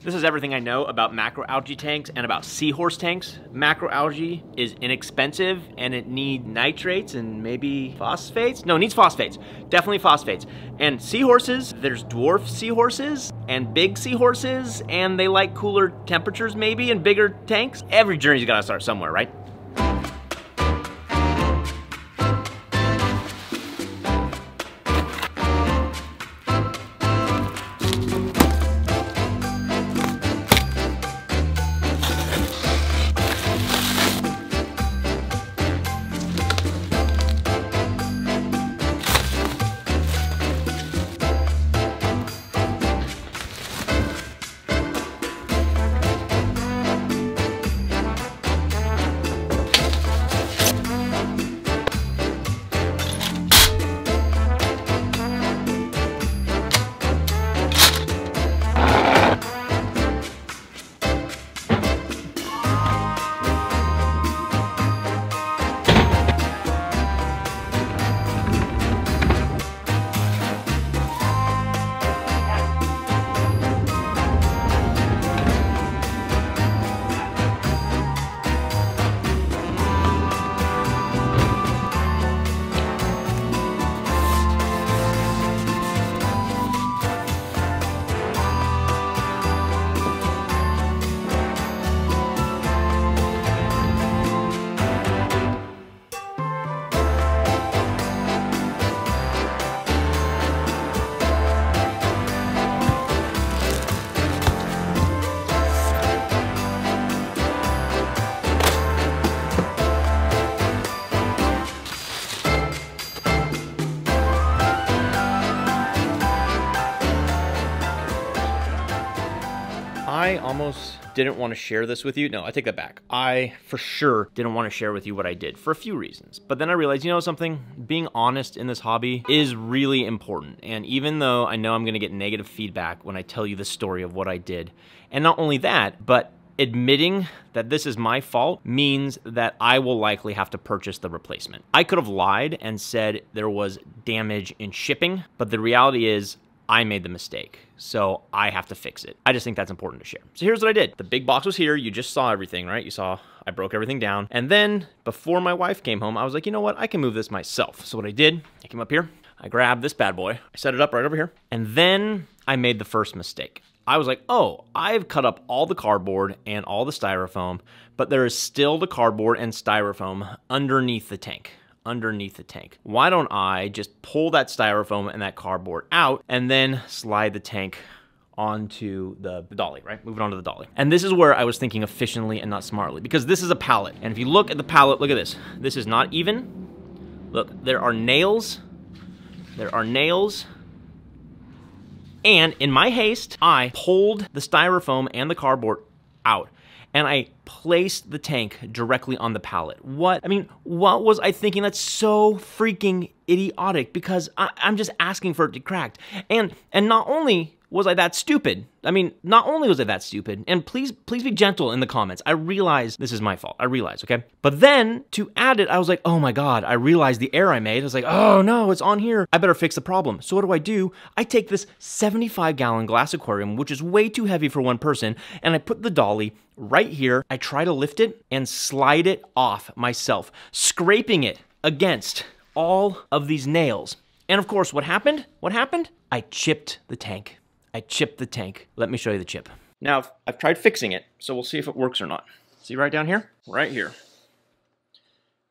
This is everything I know about macroalgae tanks and about seahorse tanks. Macroalgae is inexpensive and it needs nitrates and maybe phosphates. No, it needs phosphates. Definitely phosphates. And seahorses, there's dwarf seahorses and big seahorses, and they like cooler temperatures maybe and bigger tanks. Every journey's gotta start somewhere, right? I almost didn't want to share this with you. No, I take that back. I, for sure, didn't want to share with you what I did for a few reasons. But then I realized, you know something? Being honest in this hobby is really important. And even though I know I'm going to get negative feedback when I tell you the story of what I did, and not only that, but admitting that this is my fault means that I will likely have to purchase the replacement. I could have lied and said there was damage in shipping, but the reality is I made the mistake, so I have to fix it. I just think that's important to share. So here's what I did. The big box was here. You just saw everything, right? You saw I broke everything down. And then before my wife came home, I was like, you know what? I can move this myself. So what I did, I came up here, I grabbed this bad boy, I set it up right over here, and then I made the first mistake. I was like, oh, I've cut up all the cardboard and all the styrofoam, but there is still the cardboard and styrofoam underneath the tank. Why don't I just pull that styrofoam and that cardboard out and then slide the tank onto the dolly, right? Move it onto the dolly. And this is where I was thinking efficiently and not smartly, because this is a pallet. And if you look at the pallet, look at this. This is not even. Look, there are nails. And in my haste, I pulled the styrofoam and the cardboard out, and I placed the tank directly on the pallet. What was I thinking? That's so freaking idiotic, because I'm just asking for it to crack. And not only was I that stupid, and please be gentle in the comments. I realize this is my fault. I realize, okay? But then to add it, I was like, oh my God, I realized the error I made. I was like, oh no, it's on here. I better fix the problem. So what do? I take this 75-gallon glass aquarium, which is way too heavy for one person, and I put the dolly right here. I try to lift it and slide it off myself, scraping it against all of these nails. And of course, what happened? I chipped the tank. Let me show you the chip. Now, I've tried fixing it, so we'll see if it works or not. See right down here? Right here.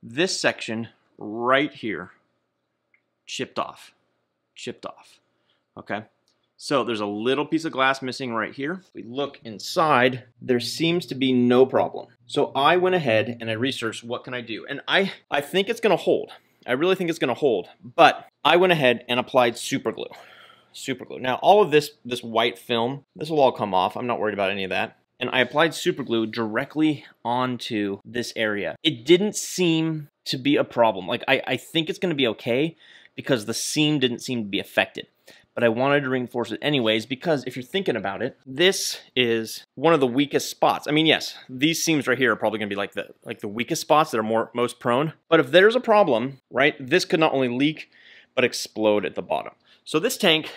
This section right here, chipped off, okay? So there's a little piece of glass missing right here. If we look inside, there seems to be no problem. So I went ahead and I researched what can I do, and I think it's gonna hold. I really think it's gonna hold, but I went ahead and applied super glue. Now, all of this white film, this will all come off. I'm not worried about any of that. And I applied super glue directly onto this area. It didn't seem to be a problem. Like, I think it's gonna be okay because the seam didn't seem to be affected. but I wanted to reinforce it anyways because if you're thinking about it, this is one of the weakest spots. I mean, yes, these seams right here are probably gonna be like the weakest spots that are most prone, but if there's a problem, right, this could not only leak, but explode at the bottom. So this tank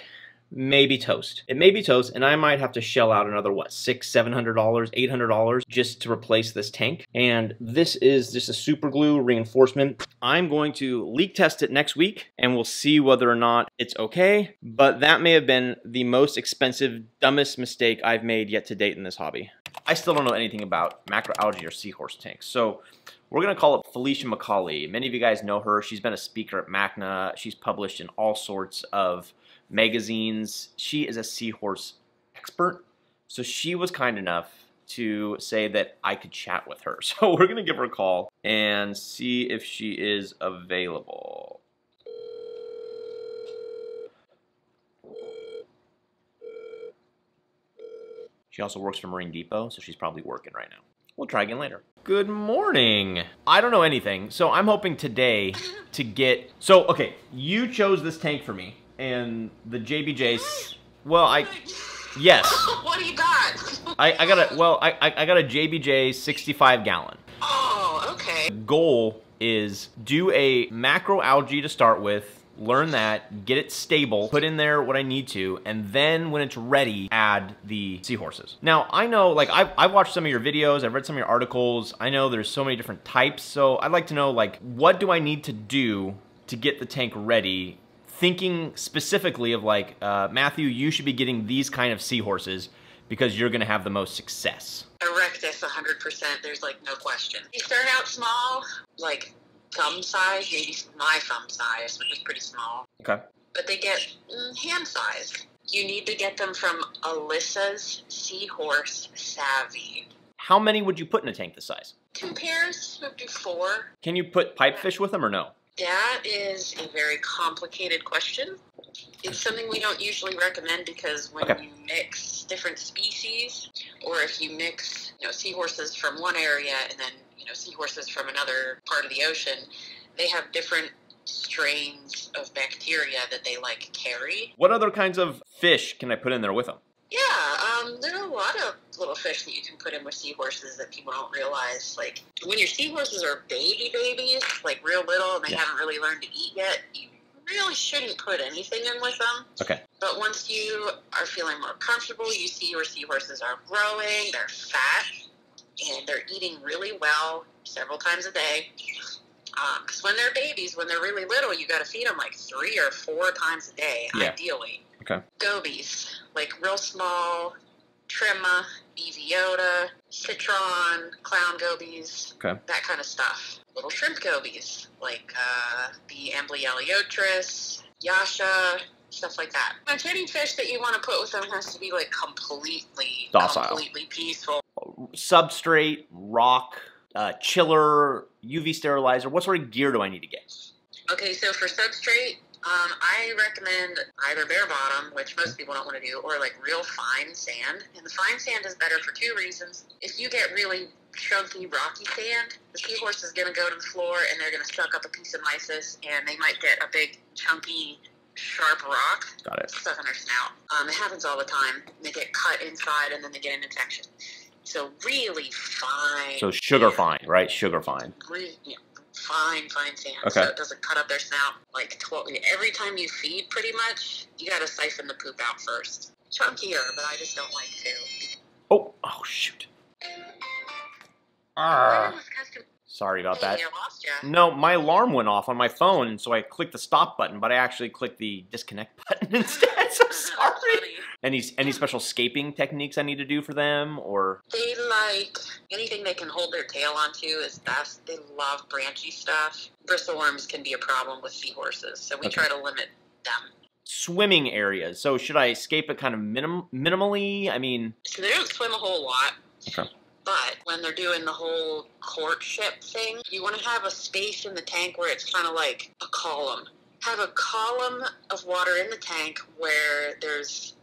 may be toast. It may be toast, and I might have to shell out another, what, $600, $700, $800 just to replace this tank. And this is just a super glue reinforcement. I'm going to leak test it next week, and we'll see whether or not it's okay. But that may have been the most expensive, dumbest mistake I've made yet to date in this hobby. I still don't know anything about macroalgae or seahorse tanks. So we're gonna call it Felicia McCaulley. Many of you guys know her. She's been a speaker at MACNA. She's published in all sorts of magazines. She is a seahorse expert. So she was kind enough to say that I could chat with her. So we're gonna give her a call and see if she is available. She also works for Marine Depot, so she's probably working right now. We'll try again later. Good morning. I don't know anything, so I'm hoping today to get... So, okay, you chose this tank for me, and the JBJ's... Well, Yes. What do you got? I got a JBJ 65 gallon. Oh, okay. The goal is do a macroalgae to start with, learn that, get it stable, put in there what I need to, and then when it's ready, add the seahorses. Now, I know, like, I've watched some of your videos, I've read some of your articles, I know there's so many different types, so I'd like to know, like, what do I need to do to get the tank ready? Thinking specifically of, like, Matthew, you should be getting these kind of seahorses because you're gonna have the most success. Erectus, 100%, there's, like, no question. You start out small, like, thumb size, maybe my thumb size, which is pretty small. Okay. But they get hand size. You need to get them from Alyssa's Seahorse Savvy. How many would you put in a tank this size? 2 pairs, would do 4. Can you put pipefish with them or no? That is a very complicated question. It's something we don't usually recommend because when you mix different species, or if you mix, seahorses from one area and then, seahorses from another part of the ocean, they have different strains of bacteria that they carry. What other kinds of fish can I put in there with them? Yeah, there are a lot of little fish that you can put in with seahorses that people don't realize. Like, when your seahorses are babies, like real little, and they haven't really learned to eat yet, you really shouldn't put anything in with them. Okay. But once you are feeling more comfortable, you see your seahorses are growing, they're fat, and they're eating really well several times a day. Because when they're babies, when they're really little, you got to feed them like 3 or 4 times a day, ideally. Okay. Gobies, like real small, trimma, eviota, citron, clown gobies, that kind of stuff. Little shrimp gobies, like the amblyeleotris, yasha, stuff like that. Any fish that you want to put with them has to be like completely docile, completely peaceful. Substrate, rock, chiller, UV sterilizer. What sort of gear do I need to get? Okay, so for substrate, I recommend either bare bottom, which most people don't want to do, or like real fine sand. And the fine sand is better for 2 reasons. If you get really chunky, rocky sand, the seahorse is going to go to the floor and they're going to suck up a piece of mysis, and they might get a big, chunky, sharp rock stuck in their snout. It happens all the time. They get cut inside and then they get an infection. So really fine. So sugar fine, right? Sugar fine. Fine sand. So it doesn't cut up their snout. Like 12, every time you feed, pretty much, you got to siphon the poop out first. Chunkier, but I just don't like to. Oh shoot. Sorry about that. I lost ya. No, my alarm went off on my phone, and so I clicked the stop button, but I actually clicked the disconnect button instead. So sorry. Any special scaping techniques I need to do for them, or? They like anything they can hold their tail onto is best. They love branchy stuff. Bristleworms can be a problem with seahorses, so we try to limit them. Swimming areas. So should I scape it kind of minimally? I mean, so they don't swim a whole lot. Okay. But when they're doing the whole courtship thing, you want to have a space in the tank where it's kind of like a column. Have a column of water in the tank where there's,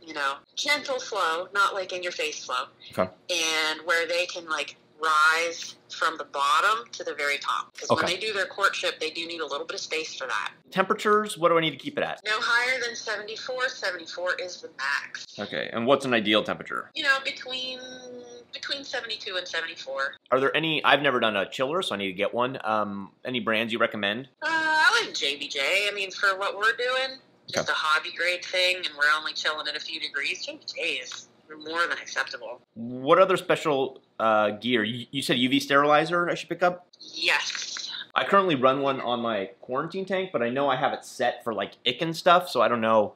gentle flow, not like in your face flow. Okay. And where they can rise from the bottom to the very top. Because Okay. when they do their courtship, they do need a little bit of space for that. Temperatures, what do I need to keep it at? No higher than 74. 74 is the max. Okay, and what's an ideal temperature? You know, between 72 and 74. Are there any, I've never done a chiller, so I need to get one. Any brands you recommend? I like JBJ. I mean, for what we're doing, just a hobby grade thing, and we're only chilling at a few degrees, JBJ is more than acceptable. What other special gear? You said UV sterilizer I should pick up? Yes. I currently run one on my quarantine tank, but I know I have it set for like ick and stuff, so I don't know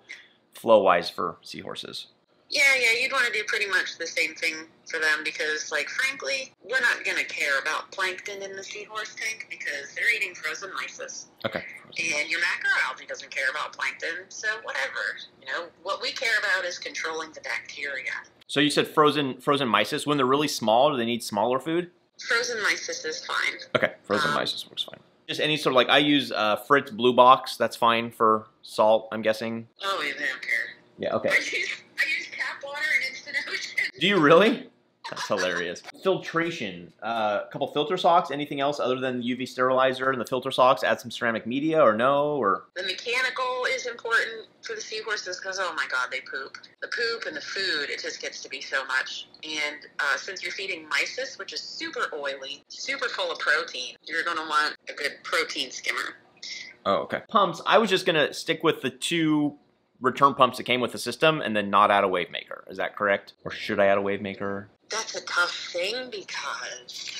flow-wise for seahorses. Yeah, you'd want to do pretty much the same thing for them because, like, frankly, we're not going to care about plankton in the seahorse tank because they're eating frozen mysis. Okay. And your macroalgae doesn't care about plankton, so whatever. You know, what we care about is controlling the bacteria. So you said frozen mysis. When they're really small, do they need smaller food? Frozen mysis is fine. Okay, frozen mysis works fine. Just any sort of, like, I use Fritz Blue Box. That's fine for salt, I'm guessing. Oh, yeah, they don't care. Yeah, okay. I use tap water and instant ocean. Do you really? That's hilarious. Filtration. A couple filter socks. Anything else other than the UV sterilizer and the filter socks? Add some ceramic media or no? Or the mechanical is important for the seahorses because, oh my God, they poop. The poop and the food, it just gets to be so much. And since you're feeding mysis, which is super oily, super full of protein, you're going to want a good protein skimmer. Oh, okay. Pumps. I was just going to stick with the 2 return pumps that came with the system and then not add a wave maker. Is that correct? Or should I add a wave maker? That's a tough thing because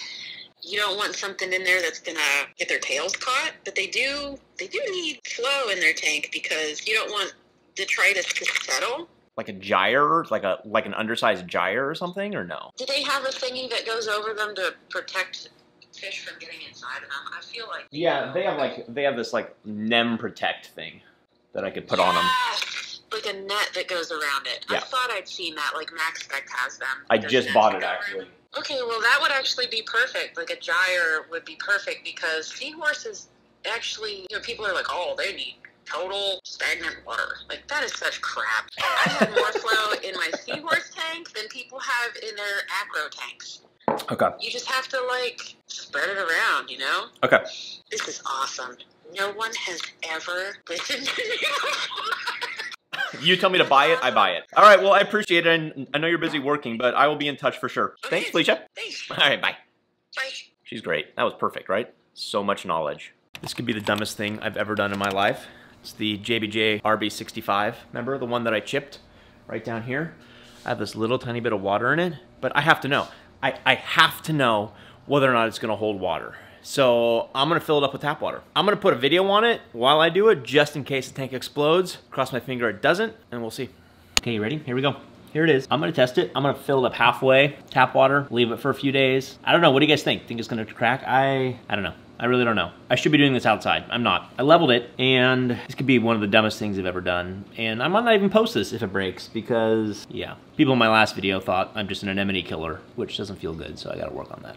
you don't want something in there that's gonna get their tails caught, but they do need flow in their tank because you don't want detritus to settle. Like a gyre, like an undersized gyre or something, or no? Do they have a thingy that goes over them to protect fish from getting inside of them? I feel like they have this like Nem Protect thing that I could put on them. Like a net that goes around it. Yeah. I thought I'd seen that, like MaxSpec has them. I just bought it actually. Okay, well that would actually be perfect. Like a gyre would be perfect because seahorses actually, you know, people are like, oh, they need total stagnant water. Like that is such crap. I have more flow in my seahorse tank than people have in their acro tanks. Okay. You just have to like spread it around, you know? Okay. This is awesome. No one has ever listened to me before. You tell me to buy it, I buy it. All right, well, I appreciate it, and I know you're busy working, but I will be in touch for sure. Okay. Thanks, Felicia. Thanks. All right, bye. Bye. She's great. That was perfect, right? So much knowledge. This could be the dumbest thing I've ever done in my life. It's the JBJ RB65. Remember the one that I chipped right down here? I have this little tiny bit of water in it, but I have to know. I have to know whether or not it's gonna hold water. So I'm gonna fill it up with tap water. I'm gonna put a video on it while I do it, just in case the tank explodes. Cross my finger it doesn't, and we'll see. Okay, you ready? Here we go. Here it is. I'm gonna test it. I'm gonna fill it up halfway, tap water, leave it for a few days. I don't know, what do you guys think? Think it's gonna crack? I don't know. I really don't know. I should be doing this outside. I'm not. I leveled it, and this could be one of the dumbest things I've ever done. And I might not even post this if it breaks, because, yeah. People in my last video thought I'm just an anemone killer, which doesn't feel good, so I gotta work on that.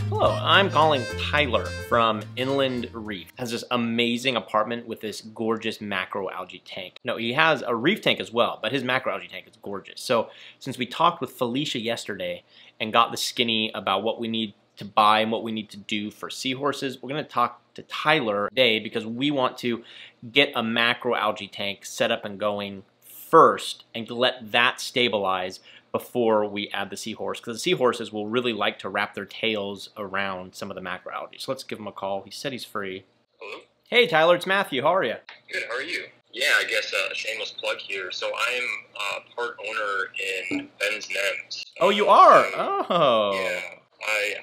Hello, I'm calling Tyler from Inland Reef. Has this amazing apartment with this gorgeous macroalgae tank. No, he has a reef tank as well, but his macroalgae tank is gorgeous. So since we talked with Felicia yesterday and got the skinny about what we need to buy and what we need to do for seahorses, we're gonna talk to Tyler today because we want to get a macroalgae tank set up and going first and to let that stabilize before we add the seahorse, because the seahorses will really like to wrap their tails around some of the macroalgae. So let's give him a call. He said he's free. Hello? Hey Tyler, it's Matthew. How are you? Good, how are you? Yeah, I guess a shameless plug here. So I'm part owner in Ben's Nems. Oh, you are? Oh. Yeah,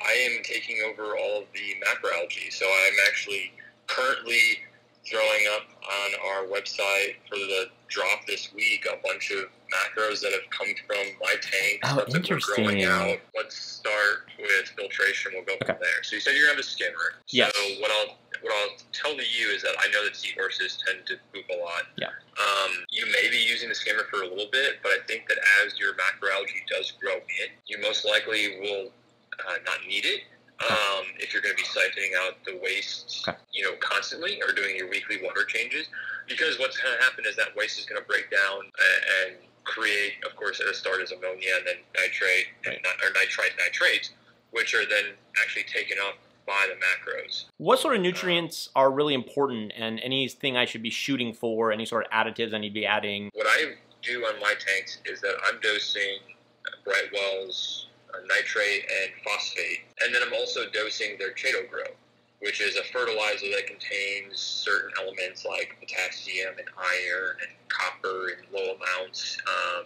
I am taking over all of the macroalgae. So I'm actually currently throwing up on our website for the drop this week a bunch of macros that have come from my tank. Oh, Stuff that we're growing interesting. out. Let's start with filtration. We'll go from there. So you said you're gonna have a skimmer. Yes. So what what I'll tell to you is that I know that seahorses tend to poop a lot. Yeah. You may be using the skimmer for a little bit, but I think that as your macroalgae does grow in, you most likely will not need it. If you're going to be siphoning out the waste, constantly, or doing your weekly water changes, because what's going to happen is that waste is going to break down and create, of course, at the start as ammonia and then nitrate or nitrates, which are then actually taken up by the macros. What sort of nutrients are really important, and anything I should be shooting for, any sort of additives I need to be adding? What I do on my tanks is that I'm dosing Brightwell's nitrate and phosphate, and then I'm also dosing their Chaeto Grow, which is a fertilizer that contains certain elements like potassium and iron and copper in low amounts.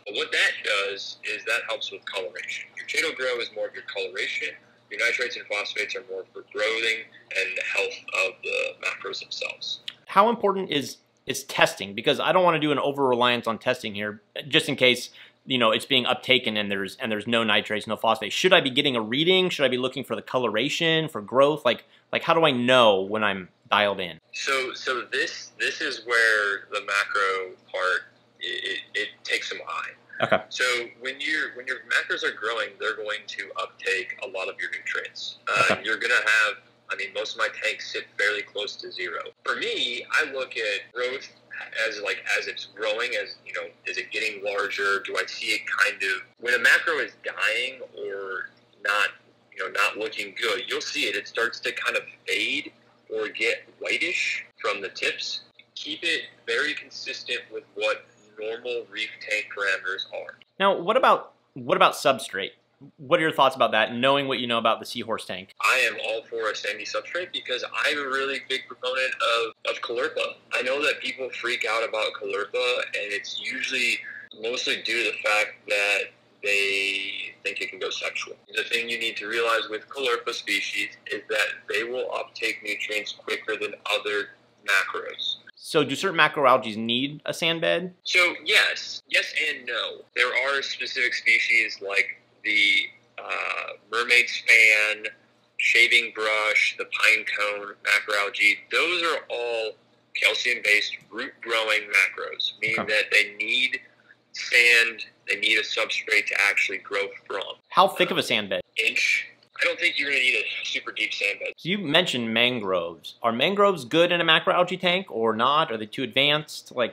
But what that does is that helps with coloration. Your Chaeto Grow is more of your coloration. Your nitrates and phosphates are more for growing and the health of the macros themselves. How important is testing? Because I don't want to do an over-reliance on testing here, just in case it's being uptaken and there's no nitrates, no phosphates. Should I be getting a reading? Should I be looking for the coloration, for growth? Like how do I know when I'm dialed in? So this is where the macro part it takes some eye. Okay. So when your macros are growing, they're going to uptake a lot of your nutrients. You're gonna have, most of my tanks sit fairly close to zero. For me, I look at growth as it's growing, is it getting larger? Do I see it when a macro is dying or not looking good, you'll see it starts to kind of fade or get whitish from the tips. Keep it very consistent with what normal reef tank parameters are. Now, what about substrate? What are your thoughts about that, knowing what you know about the Seahorse tank? I am all for a sandy substrate because I'm a really big proponent of Caulerpa. I know that people freak out about Caulerpa, and it's usually mostly due to the fact that they think it can go sexual. The thing you need to realize with Caulerpa species is that they will uptake nutrients quicker than other macros. So do certain macroalgae need a sand bed? So yes and no. There are specific species like the mermaid span, shaving brush, the pine cone macroalgae. Those are all calcium-based root-growing macros, meaning that they need sand, they need a substrate to actually grow from. How thick of a sand bed? Inch. I don't think you're going to need a super deep sand bed. So you mentioned mangroves. Are mangroves good in a macroalgae tank or not? Are they too advanced? Yeah,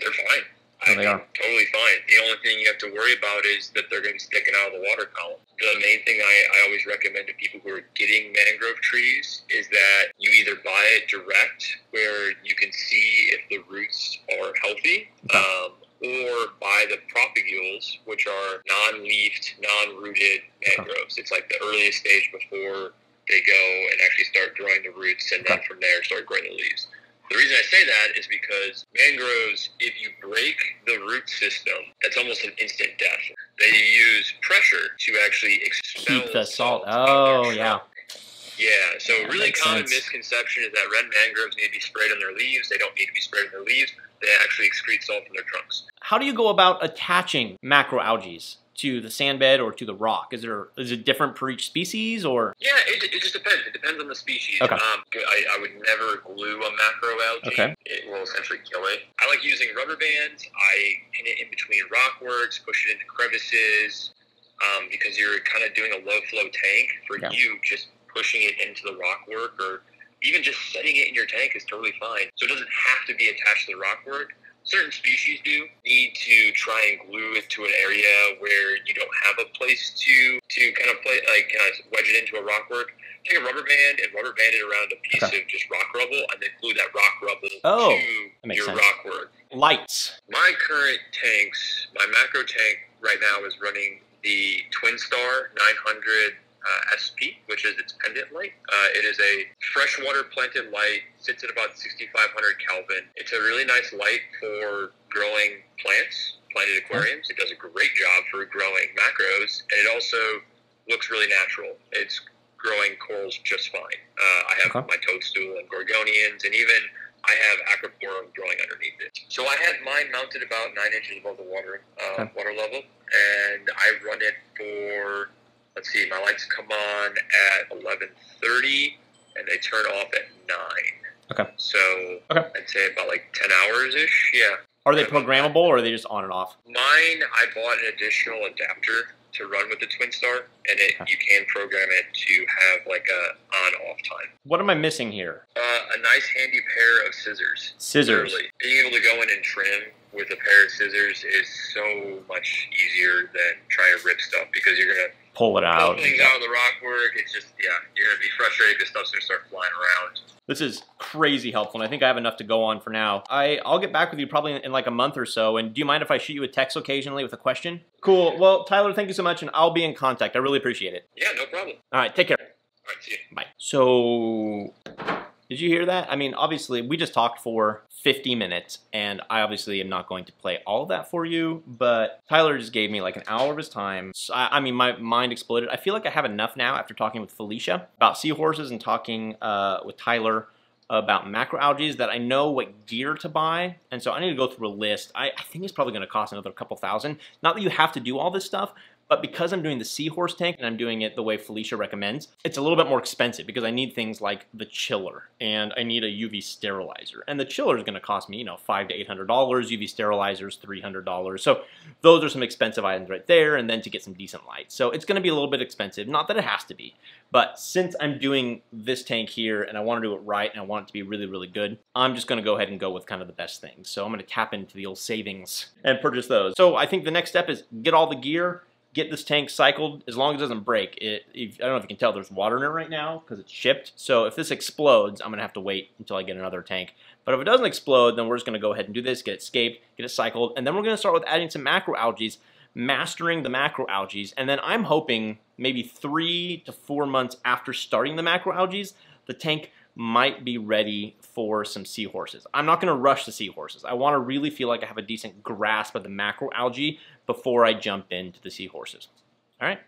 they're fine. They are totally fine. The only thing you have to worry about is that they're going to be sticking out of the water column. The main thing I always recommend to people who are getting mangrove trees is that you either buy it direct, where you can see if the roots are healthy, or buy the propagules, which are non-leafed, non-rooted mangroves. It's like the earliest stage before they go and actually start growing the roots, and then from there start growing the leaves. The reason I say that is because mangroves, if you break the root system, that's almost an instant death. They use pressure to actually expel keep the salt. Oh, yeah. Yeah, so a really common sense. misconception is that red mangroves need to be sprayed on their leaves. They don't need to be sprayed on their leaves. They actually excrete salt in their trunks. How do you go about attaching macroalgae to the sand bed or to the rock? Is it different per each species, or? Yeah, it just depends. It depends on the species. Okay. I would never glue a macroalgae. Okay. It will essentially kill it. I like using rubber bands. I pin it in between rockworks, push it into crevices, because you're kind of doing a low flow tank. For you, just pushing it into the rockwork or even just setting it in your tank is totally fine. So it doesn't have to be attached to the rockwork. Certain species do need to try and glue it to an area where you don't have a place to kind of wedge it into a rockwork. Take a rubber band and rubber band it around a piece of just rock rubble, and then glue that rock rubble to your rockwork. Lights. My current tanks, my macro tank right now is running the Twin Star 900 SP, which is its pendant light. It is a freshwater planted light, sits at about 6,500 Kelvin. It's a really nice light for growing plants, planted aquariums. It does a great job for growing macros, and it also looks really natural. It's growing corals just fine. I have my toadstool and gorgonians, and even I have acroporum growing underneath it. So I had mine mounted about 9 inches above the water level, and I run it for, let's see, my lights come on at 11:30, and they turn off at 9. Okay. So Okay. I'd say about like 10 hours-ish, yeah. Are they programmable, or are they just on and off? Mine, I bought an additional adapter to run with the Twin Star, and you can program it to have like a on-off time. What am I missing here? A nice handy pair of scissors. Scissors. Literally. Being able to go in and trim with a pair of scissors is so much easier than trying to rip stuff, because you're going to pull it out. pull things out of the rock work. It's just, yeah, you're going to be frustrated because stuff's going to start flying around. This is crazy helpful, and I think I have enough to go on for now. I'll get back with you probably in like a month or so, and do you mind if I shoot you a text occasionally with a question? Cool. Well, Tyler, thank you so much, and I'll be in contact. I really appreciate it. Yeah, no problem. All right, take care. All right, see you. Bye. So, did you hear that? I mean, obviously, we just talked for 50 minutes, and I obviously am not going to play all of that for you, but Tyler just gave me like an hour of his time. So, I mean, my mind exploded. I feel like I have enough now after talking with Felicia about seahorses and talking with Tyler about macroalgae that I know what gear to buy, and so I need to go through a list. I think it's probably going to cost another couple thousand. Not that you have to do all this stuff, but because I'm doing the Seahorse tank and I'm doing it the way Felicia recommends, it's a little bit more expensive because I need things like the chiller and I need a UV sterilizer. And the chiller is going to cost me, you know, $500 to $800. UV sterilizers, $300. So those are some expensive items right there, and then to get some decent light. So it's going to be a little bit expensive. Not that it has to be, but since I'm doing this tank here and I want to do it right and I want it to be really, really good, I'm just going to go ahead and go with kind of the best things. So I'm going to tap into the old savings and purchase those. So I think the next step is get all the gear, get this tank cycled as long as it doesn't break. I don't know if you can tell, there's water in it right now because it's shipped. So if this explodes, I'm going to have to wait until I get another tank. But if it doesn't explode, then we're just going to go ahead and do this, get it scaped, get it cycled, and then we're going to start with adding some macroalgae, mastering the macroalgae, and then I'm hoping maybe 3 to 4 months after starting the macroalgae, the tank might be ready for some seahorses. I'm not going to rush the seahorses. I want to really feel like I have a decent grasp of the macroalgae before I jump into the seahorses. All right?